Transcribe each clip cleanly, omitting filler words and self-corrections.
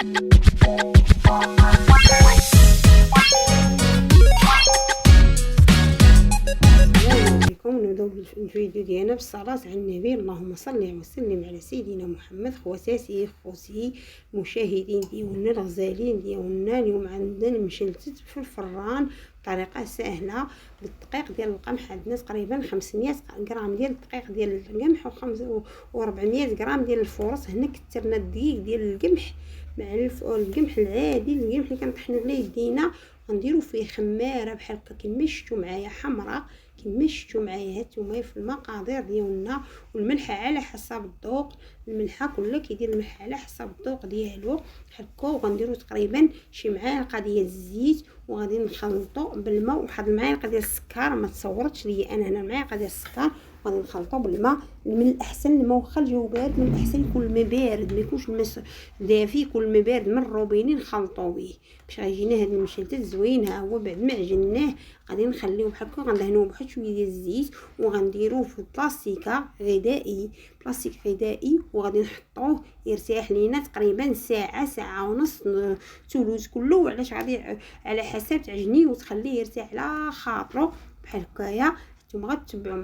السلام عليكم. نبداو الفيديو ديالنا بالصلاة على النبي. اللهم صل وسلم على سيدنا محمد. خواتي المشاهدين ديالنا الغزالين ديالنا، اليوم عندنا مشلتت في الفران بطريقه سهله بالدقيق ديال القمح. عندنا تقريبا 500 غرام ديال الدقيق ديال القمح و400 غرام ديال الفورص. هنا كثرنا الدقيق ديال القمح مع القمح العادي، القمح اللي كنطحنوا عليه يدينا، غنديروا فيه خماره بحال هكا كما شفتوا معايا، حمراء كما شفتوا معايا. هانتوما في المقادير ديالنا، والملح على حسب الذوق. الملحه كل كيدير الملح على حسب الذوق ديالو هكا. وغنديروا تقريبا شي معالقه ديال الزيت، وغادي نخلطوا بالماء وواحد المعالقه ديال السكر. ما تصورتش ليا انا هنا المعالقه ديال السكر، غادي نخلطوا بالماء. من الاحسن الماء واخا الجو بارد، من الاحسن يكون الماء بارد، ما يكونش الماء دافي، يكون الماء بارد من الروبيني نخلطوا به باش غيجينا هذا المشلتت زوين. ها هو بعد ما عجناه غادي نخليوه بحال هكا، غندهنوه بواحد شويه ديال الزيت وغنديروه في بلاستيك غذائي وغادي نحطوه يرتاح لينا تقريبا ساعه ونص، ثلث كله. علاش؟ غادي على حسب تعجنيه وتخليه يرتاح على خاطرو بحال هكايا. نتوما غتبعوا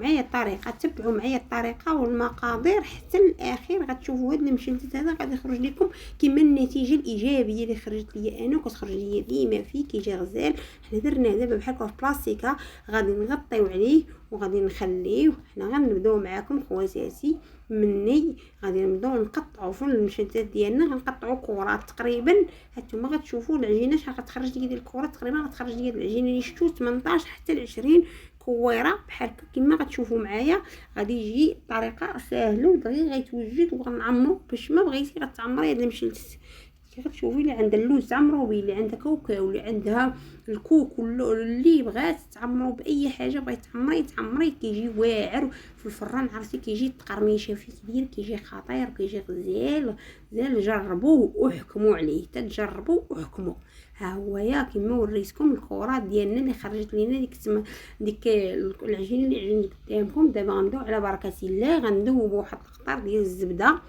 معايا الطريقه والمقادير حتى الاخير. غتشوفوا هذا المشلتت هذا غادي يخرج لكم كما النتيجه الايجابيه اللي خرجت ليا انا وكتخرج ليا ديما فيه كيجي غزال. حنا درناه دابا بحال هكا في بلاستيكه، غادي نغطيو عليه وغادي نخليوه. حنا غنبداو معاكم خواتاتي مني، غادي نبداو نقطعوا في المشلتت ديالنا. غنقطعوا كرات تقريبا. هانتوما غتشوفوا العجينه شحال غتخرج ليا ديال الكرات. تقريبا غتخرج ليا العجينه اللي شفتوا 18 حتى ل 20 كويره بحال هكا كما غتشوفوا معايا. غادي يجي بطريقه سهله ودغيا غيتوجد. وغنعمرو باش ما بغيتي غتعمري هذا المشلتت. كتشوفي اللي عندها اللوز تعمرو به، اللي عندها كاوكاو، اللي عندها الكوك، اللي بغات تعمرو باي حاجه بغيتي تعمري كيجي واعر في الفران. عرفتي كيجي تقرميشه فيه كبير، كيجي خطير وكيجي غزال. جربوه وحكموا عليه، تجربوا وحكموا. ها هو يا كما وريتكم الكرات ديالنا اللي خرجت لينا ديك العجينه اللي عجنت قدامكم. دابا غنبداو على بركه الله. غندوبوا واحد القطر ديال الزبده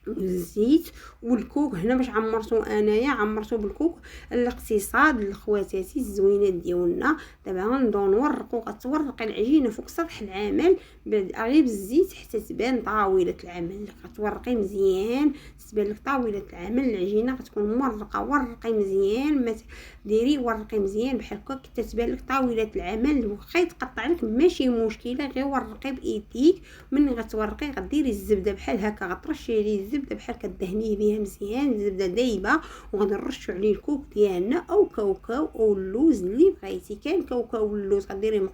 والزيت والكوك. هنا باش عمرتو انايا عمرتو بالكوك الاقتصاد لخواتاتي الزوينات ديالنا. دابا غنبداو نورقوا. غتورقي العجينه فوق سطح العمل بعد غير بالزيت حتى تبان طاوله العمل. غتورقي مزيان تبان لك طاوله العمل. العجينه غتكون مرقه، ورقي مزيان، ما ديري ورقي مزيان بحال هكا حتى تبان لك طاوله العمل. واخا يتقطع لك ماشي مشكله، غير ورقي بايديك. من غتورقي غديري الزبده بحال هكا، غترشي عليه الزبده بحال كدهنيه بها مزيان، الزبده دايبه. وغادي نرشوا عليه الكوك ديالنا او كاوكاو او اللوز اللي بغيتي. كان كاوكاو واللوز غديري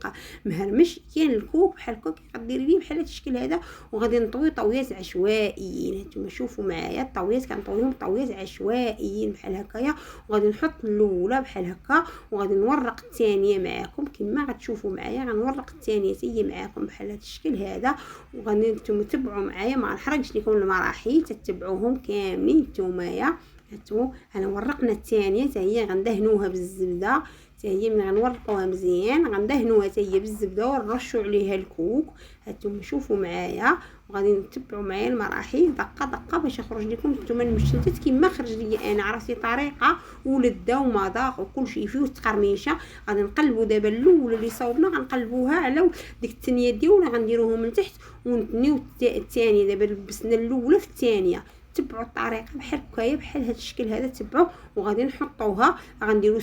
مهرمش، كان الكوك بحال هكا غديري ليه بحال هذا الشكل هذا. وغادي نطوي طويات عشوائيين. هانتوما شوفوا معايا الطويات كنطويهم طويات عشوائيين بحال هكايا. وغادي نحط الاولى بحال هكا وغادي نورق الثانيه معاكم كما غتشوفوا معايا. غنورق الثانيه هي معاكم بحال هذا الشكل هذا. وغادي نتوما تبعوا معايا، ما نحرقش لكم المراحل، تتبعوهم كاملين نتومايا. هانتو انا ورقنا الثانيه حتى هي غندهنوها بالزبده. حتى هي من غنورقوها مزيان غندهنوها حتى هي بالزبده ونرشوا عليها الكوك. هانتوما شوفوا معايا وغادي نتبعوا معايا المراحل دقه باش يخرج لكم نتوما المشلتت كما خرج لي انا. عرفتي طريقه ولذه ومذاق وكل شيء فيه وتقرميشه. غادي نقلبوا دابا الاولى اللي صوبنا غنقلبوها على ديك الثانيه ديالنا، غنديروهم من تحت ونتنيو الثانيه. دابا لبسنا الاولى في الثانيه. تبعوا الطريقه بحال هكايا بحال هذا الشكل هذا تبعوا. وغادي نحطوها غنديروا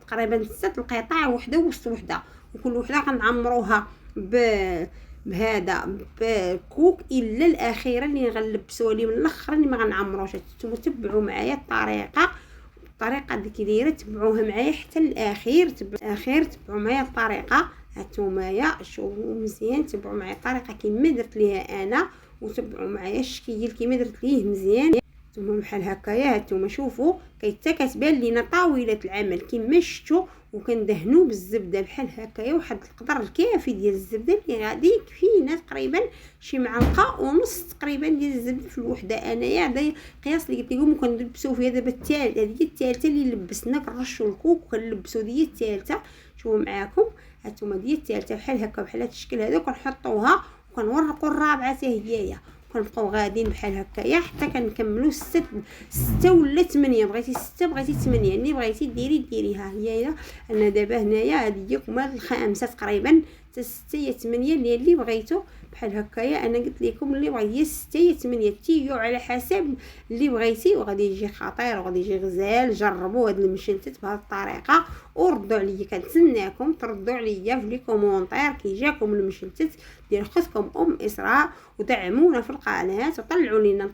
تقريبا 6 القطع، وحده وسط وحده، وكل وحده غنعمروها بهذا بكوك الا الاخيره اللي غنلبسوها لي من الاخر اللي ما غنعمروش. نتوما تبعوا معايا الطريقه اللي كي دايره، تبعوها معايا حتى الاخير. تبعوا معايا الطريقه. هانتوما شوفوا مزيان، تبعوا معايا الطريقه كما درت ليها انا، وتبعوا معايا الشكل كما درت ليه مزيان. نتوما بحال هكايا. هانتوما شوفوا كتبان لينا طاوله العمل كما شفتوا. وكندهنوا بالزبده بحال هكايا، واحد القدر الكافي ديال الزبده اللي غادي يكفينا تقريبا شي معلقه ونص تقريبا ديال الزبده في الوحده. انايا هذا القياس اللي قلت لكم. وكنلبسوا فيها دابا الثالثه، هذه الثالثه اللي لبسنا كنرشوا الكوك وكنلبسوا ديال الثالثه. شوفوا معاكم هانتوما ديال الثالثه بحال هكا بحال هذا الشكل هذا. وكنحطوها وكنورقوا الرابعه حتى هي. كنبقاو غاديين بحال هكايا حتى كنكملوا 6 ولا 8. بغيتي 6 بغيتي 8، يعني بغيتي ديريها. هي انا دابا هنايا هذه كمال الخامسه تقريبا، حتى 6 يا 8 اللي بغيتو بحال هكايا. انا قلت لكم اللي بغيتي هي 6 يا 8، تيو على حسب اللي بغيتي، وغادي يجي خطير وغادي يجي غزال. جربوا هذا المشلتت بهذه الطريقه وردوا عليا، كنتسناكم تردوا عليا في لي كومونتير كي جاكم المشلتت ديال اختكم اسراء، ودعمونا في القناه وطلعوا لنا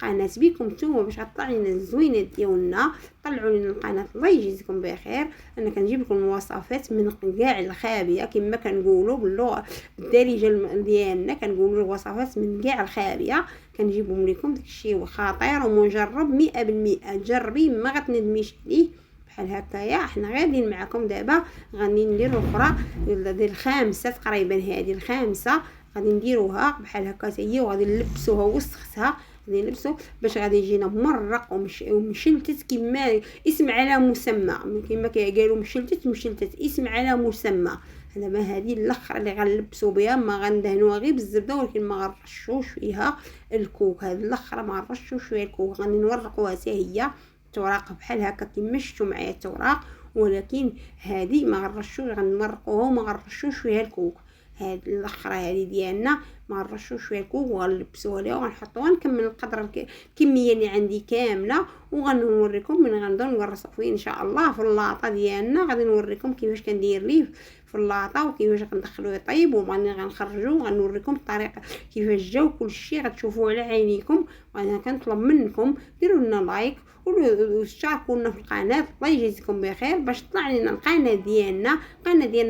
قناه بكم نتوما باش غطلع لنا الزوينات ديالنا. طلعوا لنا القناه، الله يجزيكم بخير. انا كنجيب لكم الوصفات من كاع الخابيه كما كنقولوا باللغه بالدارجه ديالنا، كنقولوا الوصفات من كاع الخابيه كنجيبهم لكم. داكشي خطير ومجرب 100%. جربي ما غتندميش عليه. بحال هكايا حنا غاديين معكم دابا، غادي ندير الاخرى ديال الخامسه تقريبا. هذه الخامسه غادي نديروها بحال هكا حتى هي، وغادي نلبسوها وسختها. غادي نلبسو باش غادي يجينا مرق ومشلتت كما اسم على مسمى، كما قالوا مشلتت اسم على مسمى. دابا هذه الاخر اللي غنلبسو بها، ما غندهنوها غير بالزبده ولكن ما غنرشوش فيها الكوك. هذه الاخر ما غنرشوش فيها الكوك، غادي نورقوها حتى هي توراق بحال هكا كما شفتوا معايا التوراق، ولكن هذه ما غنرشوش، غنمرقوها وما غنرشوش فيها الكوك. هاد الاخرى هذه ديالنا ما نرشوش فيها الكوك وغنلبسوها ليها وغنحطوها. نكمل القدر الكميه اللي عندي كامله وغنوريكم من غنبداو نغرسوا فيه ان شاء الله في اللاطه ديالنا. غادي نوريكم كيفاش كندير ليه في اللاطه وكيفاش غندخلوه يطيب، وغادي غنخرجوه وغنوريكم الطريقه كيفاش جاو كلشي غتشوفوه على عينيكم. وانا كنطلب منكم ديروا لنا لايك وشاركونا في القناه، الله يجزيكم بخير، باش طلع لنا القناه ديالنا.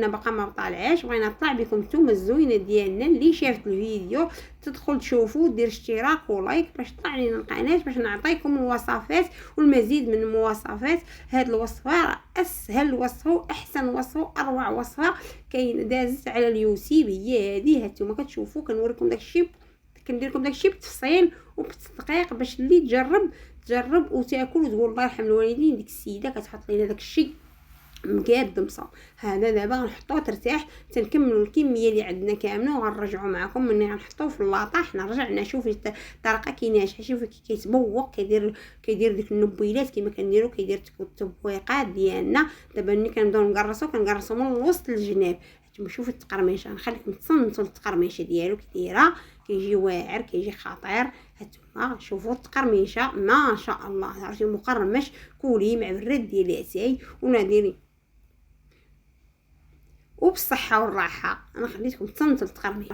باقا ما طالعاش، بغينا نطلع بكم نتوما الزوينه ديالنا. اللي شافت الفيديو تدخل تشوفوا، دير اشتراك ولايك باش طلع لنا القناه، باش نعطيكم الوصفات والمزيد من المواصفات. هاد الوصفه اسهل وصفه واحسن وصفه واروع وصفه كاين دازت على اليوتيوب، هي هذه هانتوما كتشوفوا. كنوريكم داكشي، كندير لكم داكشي بالتفصيل وبالتدقيق باش اللي تجرب وتاكل وتقول الله يرحم الوالدين. ديك السيده كتحط لينا داكشي مقاد مصاب. هذا دابا غنحطوه ترتاح تنكملوا الكميه اللي عندنا كامله، وغنرجعوا معكم ملي غنحطوه في اللاطه. حنا رجعنا شوفي الطريقه كي ناجحه، شوفي كي كيتبوق، كيدير ديك النبيلات كما كنديروا، كيدير التبويقات ديالنا. دابا ملي كنبداو كنقرصوا من الوسط للجناب. شوفي التقرميشه، نخليكم تصنتوا التقرميشه ديالو كي دايره، كيجي واعر كيجي خطير. هانتوما شوفوا التقرميشه ما شاء الله، عرفتي مقرمش. كولي مع براد ديال العساي وناديري وبالصحه والراحه. انا خليتكم تصنتوا التقرميشه.